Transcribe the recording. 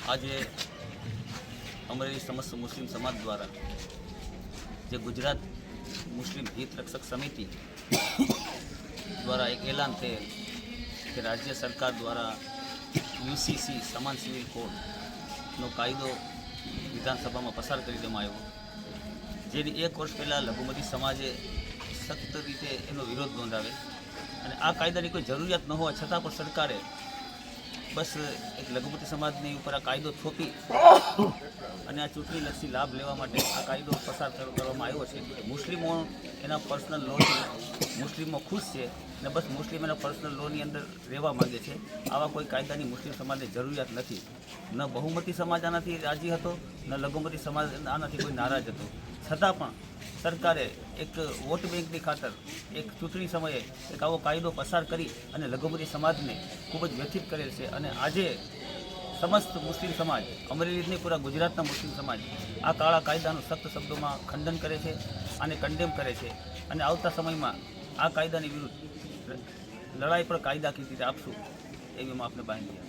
આજે અમરેલી સમસ્ત મુસ્લિમ સમાજ દ્વારા જે ગુજરાત મુસ્લિમ હિત રક્ષક સમિતિ દ્વારા એક એલાન થયેલ કે રાજ્ય સરકાર દ્વારા યુસીસી સમાન સિવિલ કોડનો કાયદો વિધાનસભામાં પસાર કરી દેવામાં આવ્યો, જેની 1 વર્ષ પહેલાં લઘુમતી સમાજે સખ્ત રીતે એનો વિરોધ નોંધાવે અને આ કાયદાની કોઈ જરૂરિયાત ન હોવા છતાં પણ સરકારે બસ એક લઘુમતી સમાજની ઉપર આ કાયદો થોપી અને આ ચૂંટણીલક્ષી લાભ લેવા માટે આ કાયદો પસાર કરવામાં આવ્યો છે. મુસ્લિમો એના પર્સનલ લોથી મુસ્લિમો ખુશ છે અને બસ મુસ્લિમ એના પર્સનલ લોની અંદર રહેવા માગે છે. આવા કોઈ કાયદાની મુસ્લિમ સમાજને જરૂરિયાત નથી. ન બહુમતી સમાજ આનાથી રાજી હતો, ન લઘુમતી સમાજ આનાથી કોઈ નારાજ હતો. છતાં પણ સરકારે એક વોટ બેંકની ખાતર એક ચૂંટણી સમયે એક આવો કાયદો પસાર કરી અને લઘુમતી સમાજને ખૂબ જ વ્યથિત કરેલ છે. અને આજે સમસ્ત મુસ્લિમ સમાજ, અમરેલી નહીં પૂરા ગુજરાતના મુસ્લિમ સમાજ આ કાળા કાયદાનું સખ્ત શબ્દોમાં ખંડન કરે છે, આને કન્ડેમ કરે છે અને આવતા સમયમાં આ કાયદાની વિરુદ્ધ લડાઈ પણ કાયદાકીય રીતે આપશું એવી અમે આપને બાંધી.